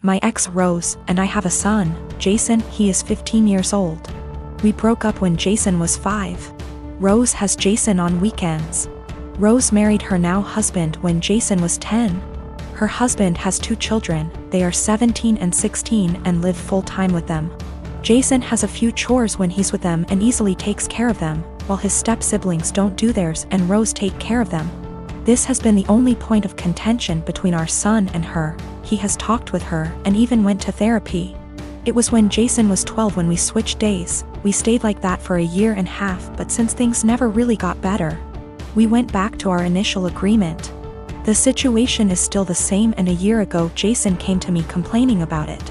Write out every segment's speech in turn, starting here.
My ex Rose and I have a son, Jason. He is 15 years old. We broke up when Jason was 5. Rose has Jason on weekends. Rose married her now husband when Jason was 10. Her husband has 2 children, they are 17 and 16 and live full-time with them. Jason has a few chores when he's with them and easily takes care of them, while his step-siblings don't do theirs and Rose take care of them. This has been the only point of contention between our son and her. He has talked with her and even went to therapy. It was when Jason was 12 when we switched days. We stayed like that for a year and a half, but since things never really got better, we went back to our initial agreement. The situation is still the same, and a year ago Jason came to me complaining about it.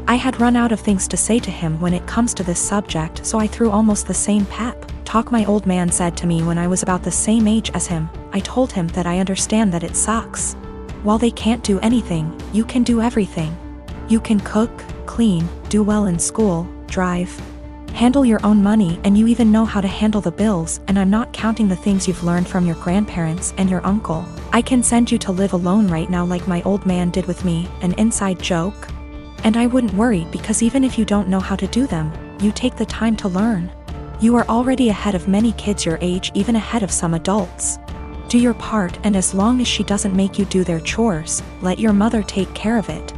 I had run out of things to say to him when it comes to this subject, so I threw almost the same pep talk my old man said to me when I was about the same age as him. I told him that I understand that it sucks. While they can't do anything, you can do everything. You can cook, clean, do well in school, drive, handle your own money, and you even know how to handle the bills, and I'm not counting the things you've learned from your grandparents and your uncle. I can send you to live alone right now like my old man did with me, an inside joke. And I wouldn't worry, because even if you don't know how to do them, you take the time to learn. You are already ahead of many kids your age, even ahead of some adults. Do your part, and as long as she doesn't make you do their chores, let your mother take care of it.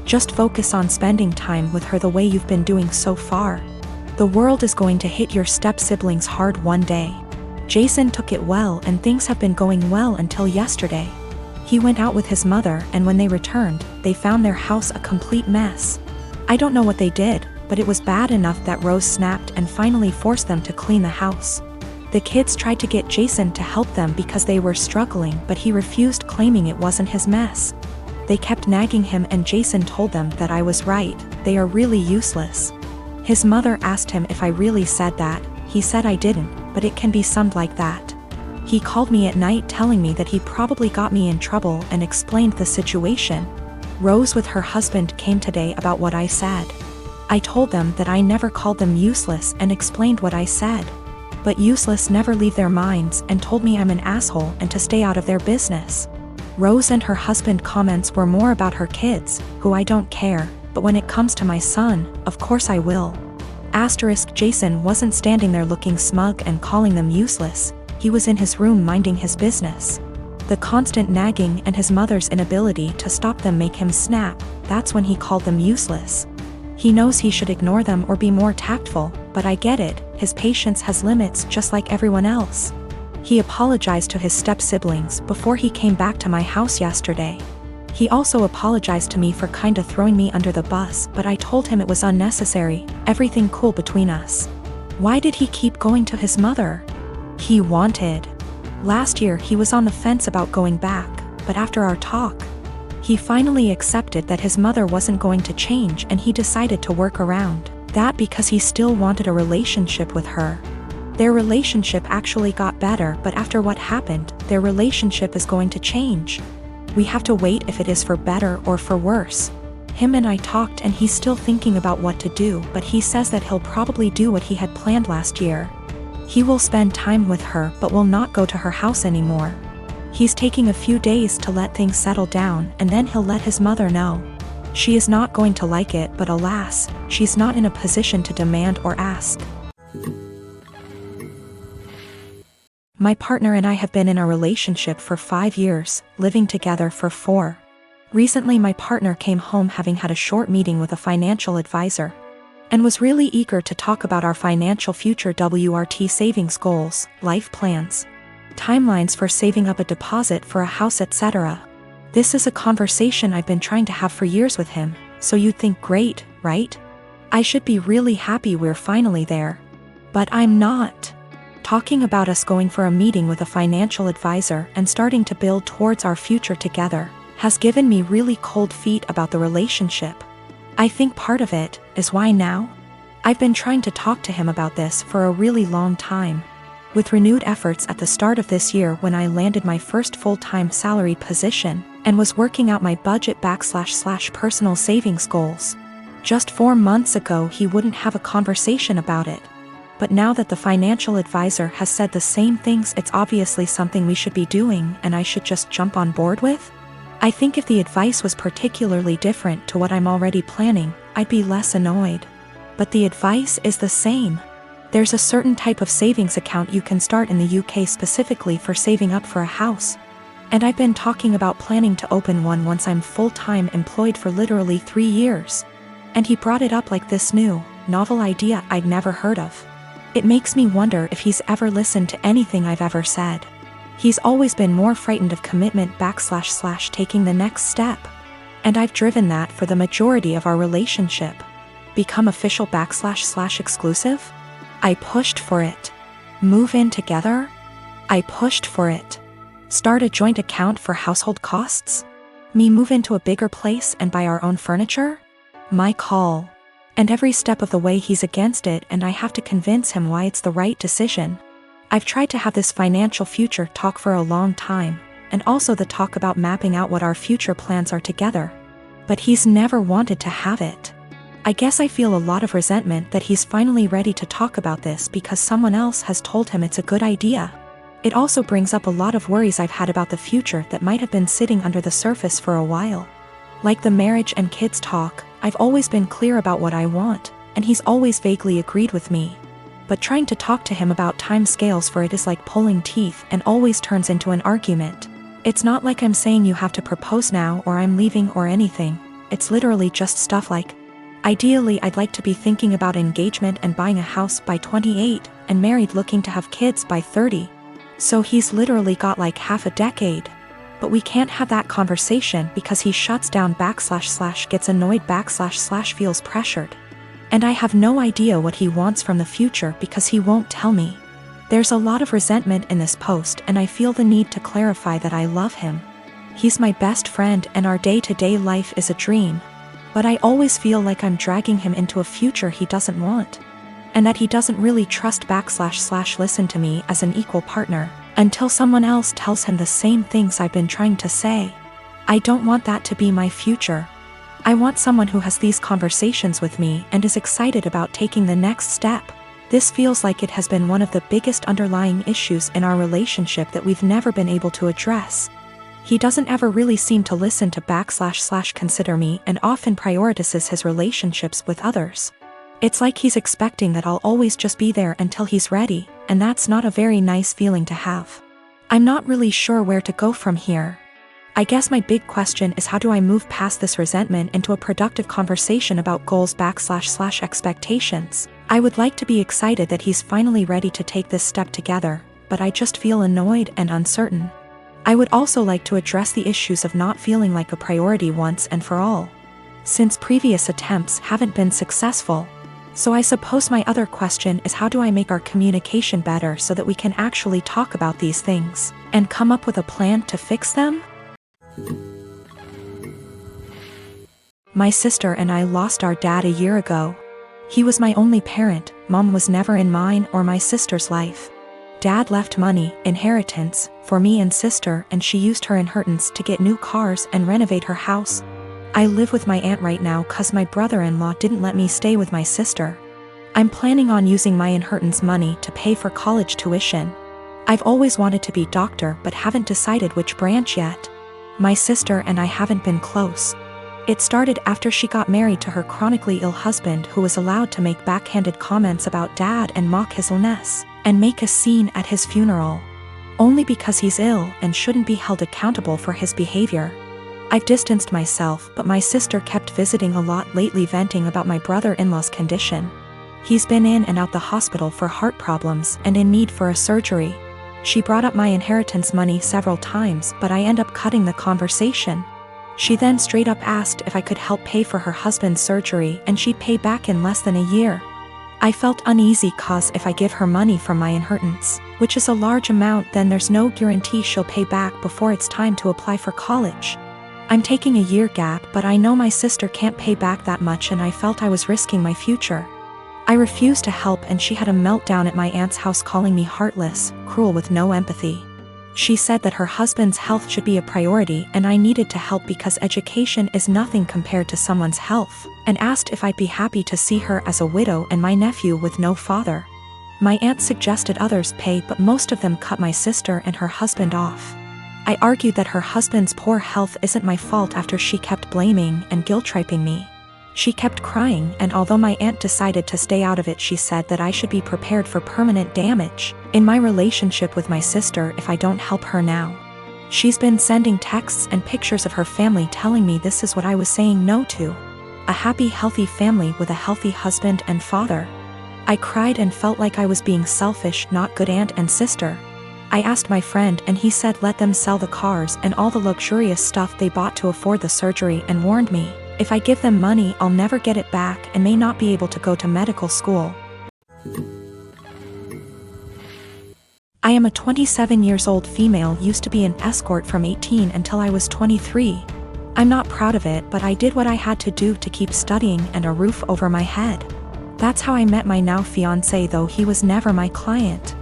Just focus on spending time with her the way you've been doing so far. The world is going to hit your step-siblings hard one day. Jason took it well, and things have been going well until yesterday. He went out with his mother, and when they returned, they found their house a complete mess. I don't know what they did, but it was bad enough that Rose snapped and finally forced them to clean the house. The kids tried to get Jason to help them because they were struggling, but he refused, claiming it wasn't his mess. They kept nagging him, and Jason told them that I was right. They are really useless. His mother asked him if I really said that. He said I didn't, but it can be summed like that. He called me at night telling me that he probably got me in trouble and explained the situation. Rose with her husband came today about what I said. I told them that I never called them useless and explained what I said. But useless never leave their minds, and told me I'm an asshole and to stay out of their business. Rose and her husband comments were more about her kids, who I don't care, but when it comes to my son, of course I will. Jason wasn't standing there looking smug and calling them useless. He was in his room minding his business. The constant nagging and his mother's inability to stop them make him snap. That's when he called them useless. He knows he should ignore them or be more tactful, but I get it. His patience has limits just like everyone else. He apologized to his step-siblings before he came back to my house yesterday. He also apologized to me for kinda throwing me under the bus, but I told him it was unnecessary, everything cool between us. Why did he keep going to his mother? He wanted. Last year he was on the fence about going back, but after our talk, he finally accepted that his mother wasn't going to change, and he decided to work around that because he still wanted a relationship with her. Their relationship actually got better, but after what happened, their relationship is going to change. We have to wait if it is for better or for worse. Him and I talked, and he's still thinking about what to do, but he says that he'll probably do what he had planned last year. He will spend time with her but will not go to her house anymore. He's taking a few days to let things settle down, and then he'll let his mother know. She is not going to like it, but alas, she's not in a position to demand or ask. My partner and I have been in a relationship for 5 years, living together for 4. Recently my partner came home having had a short meeting with a financial advisor, and was really eager to talk about our financial future, WRT savings goals, life plans, timelines for saving up a deposit for a house, etc. This is a conversation I've been trying to have for years with him, so you'd think great, right? I should be really happy we're finally there. But I'm not. Talking about us going for a meeting with a financial advisor and starting to build towards our future together has given me really cold feet about the relationship. I think part of it is why now? I've been trying to talk to him about this for a really long time. With renewed efforts at the start of this year when I landed my first full-time salaried position and was working out my budget / personal savings goals. Just 4 months ago he wouldn't have a conversation about it. But now that the financial advisor has said the same things, it's obviously something we should be doing and I should just jump on board with? I think if the advice was particularly different to what I'm already planning, I'd be less annoyed. But the advice is the same. There's a certain type of savings account you can start in the UK specifically for saving up for a house. And I've been talking about planning to open one once I'm full-time employed for literally 3 years. And he brought it up like this new, novel idea I'd never heard of. It makes me wonder if he's ever listened to anything I've ever said. He's always been more frightened of commitment / taking the next step. And I've driven that for the majority of our relationship. Become official / exclusive? I pushed for it. Move in together? I pushed for it. Start a joint account for household costs? Me move into a bigger place and buy our own furniture? My call. And every step of the way he's against it, and I have to convince him why it's the right decision. I've tried to have this financial future talk for a long time, and also the talk about mapping out what our future plans are together. But he's never wanted to have it. I guess I feel a lot of resentment that he's finally ready to talk about this because someone else has told him it's a good idea. It also brings up a lot of worries I've had about the future that might have been sitting under the surface for a while. Like the marriage and kids talk, I've always been clear about what I want, and he's always vaguely agreed with me. But trying to talk to him about time scales for it is like pulling teeth and always turns into an argument. It's not like I'm saying you have to propose now or I'm leaving or anything. It's literally just stuff like, ideally I'd like to be thinking about engagement and buying a house by 28, and married looking to have kids by 30. So he's literally got like half a decade. But we can't have that conversation because he shuts down / gets annoyed / feels pressured. And I have no idea what he wants from the future because he won't tell me. There's a lot of resentment in this post, and I feel the need to clarify that I love him. He's my best friend and our day-to-day life is a dream. But I always feel like I'm dragging him into a future he doesn't want. And that he doesn't really trust / listen to me as an equal partner, until someone else tells him the same things I've been trying to say. I don't want that to be my future. I want someone who has these conversations with me and is excited about taking the next step. This feels like it has been one of the biggest underlying issues in our relationship that we've never been able to address. He doesn't ever really seem to listen to / consider me and often prioritizes his relationships with others. It's like he's expecting that I'll always just be there until he's ready, and that's not a very nice feeling to have. I'm not really sure where to go from here. I guess my big question is, how do I move past this resentment into a productive conversation about goals / expectations? I would like to be excited that he's finally ready to take this step together, but I just feel annoyed and uncertain. I would also like to address the issues of not feeling like a priority once and for all, since previous attempts haven't been successful. So I suppose my other question is, how do I make our communication better so that we can actually talk about these things and come up with a plan to fix them? My sister and I lost our dad a year ago. He was my only parent. Mom was never in mine or my sister's life. Dad left money, inheritance, for me and sister, and she used her inheritance to get new cars and renovate her house. I live with my aunt right now cause my brother-in-law didn't let me stay with my sister. I'm planning on using my inheritance money to pay for college tuition. I've always wanted to be doctor but haven't decided which branch yet. My sister and I haven't been close. It started after she got married to her chronically ill husband, who was allowed to make backhanded comments about dad and mock his illness, and make a scene at his funeral. Only because he's ill and shouldn't be held accountable for his behavior. I've distanced myself, but my sister kept visiting a lot lately, venting about my brother-in-law's condition. He's been in and out the hospital for heart problems and in need for a surgery. She brought up my inheritance money several times, but I end up cutting the conversation. She then straight up asked if I could help pay for her husband's surgery and she'd pay back in less than a year. I felt uneasy cause if I give her money from my inheritance, which is a large amount, then there's no guarantee she'll pay back before it's time to apply for college. I'm taking a year gap, but I know my sister can't pay back that much, and I felt I was risking my future. I refused to help and she had a meltdown at my aunt's house, calling me heartless, cruel with no empathy. She said that her husband's health should be a priority and I needed to help because education is nothing compared to someone's health, and asked if I'd be happy to see her as a widow and my nephew with no father. My aunt suggested others pay, but most of them cut my sister and her husband off. I argued that her husband's poor health isn't my fault after she kept blaming and guilt-tripping me. She kept crying, and although my aunt decided to stay out of it, she said that I should be prepared for permanent damage in my relationship with my sister if I don't help her now. She's been sending texts and pictures of her family telling me this is what I was saying no to. A happy, healthy family with a healthy husband and father. I cried and felt like I was being selfish, not good aunt and sister. I asked my friend and he said let them sell the cars and all the luxurious stuff they bought to afford the surgery, and warned me, if I give them money I'll never get it back and may not be able to go to medical school. I am a 27 years old female, used to be an escort from 18 until I was 23. I'm not proud of it, but I did what I had to do to keep studying and a roof over my head. That's how I met my now fiancé, though he was never my client.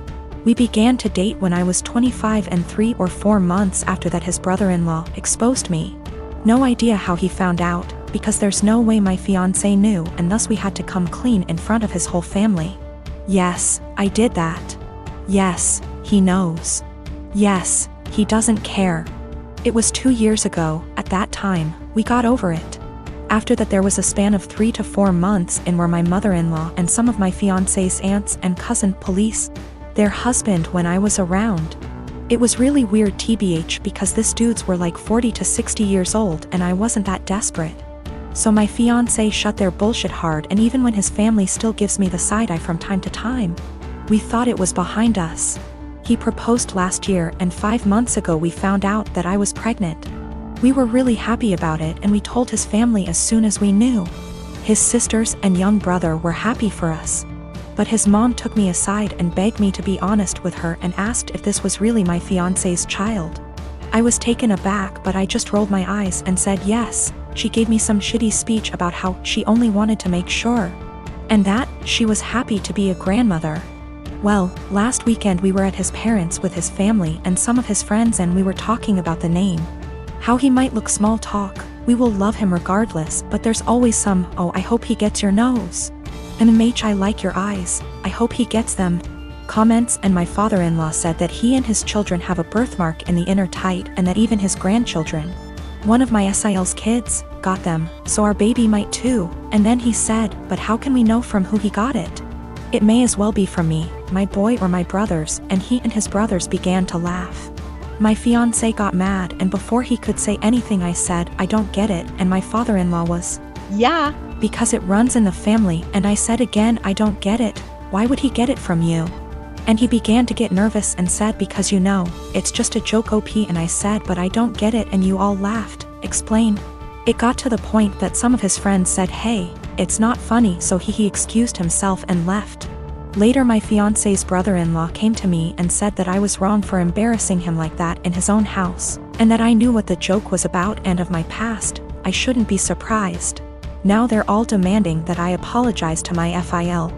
We began to date when I was 25, and 3 or 4 months after that his brother-in-law exposed me. No idea how he found out, because there's no way my fiancé knew, and thus we had to come clean in front of his whole family. Yes, I did that. Yes, he knows. Yes, he doesn't care. It was 2 years ago. At that time, we got over it. After that there was a span of 3 to 4 months in where my mother-in-law and some of my fiancé's aunts and cousin police their husband when I was around. It was really weird tbh, because this dudes were like 40 to 60 years old and I wasn't that desperate. So my fiancé shut their bullshit hard, and even when his family still gives me the side eye from time to time. We thought it was behind us. He proposed last year, and 5 months ago we found out that I was pregnant. We were really happy about it, and we told his family as soon as we knew. His sisters and young brother were happy for us. But his mom took me aside and begged me to be honest with her and asked if this was really my fiancé's child. I was taken aback, but I just rolled my eyes and said yes. She gave me some shitty speech about how she only wanted to make sure. And that she was happy to be a grandmother. Well, last weekend we were at his parents' with his family and some of his friends, and we were talking about the name. How he might look, small talk. We will love him regardless, but there's always some, oh, I hope he gets your nose. MMH, I like your eyes, I hope he gets them. Comments. And my father-in-law said that he and his children have a birthmark in the inner tight, and that even his grandchildren, one of my SIL's kids, got them, so our baby might too. And then he said, but how can we know from who he got it? It may as well be from me, my boy, or my brothers. And he and his brothers began to laugh. My fiancé got mad, and before he could say anything I said, I don't get it, and my father-in-law was, yeah, because it runs in the family. And I said again, I don't get it, why would he get it from you? And he began to get nervous and said, because you know, it's just a joke OP. And I said, but I don't get it, and you all laughed. Explain. It got to the point that some of his friends said, hey, it's not funny, so he excused himself and left. Later my fiancé's brother-in-law came to me and said that I was wrong for embarrassing him like that in his own house, and that I knew what the joke was about and of my past. I shouldn't be surprised. Now they're all demanding that I apologize to my FIL.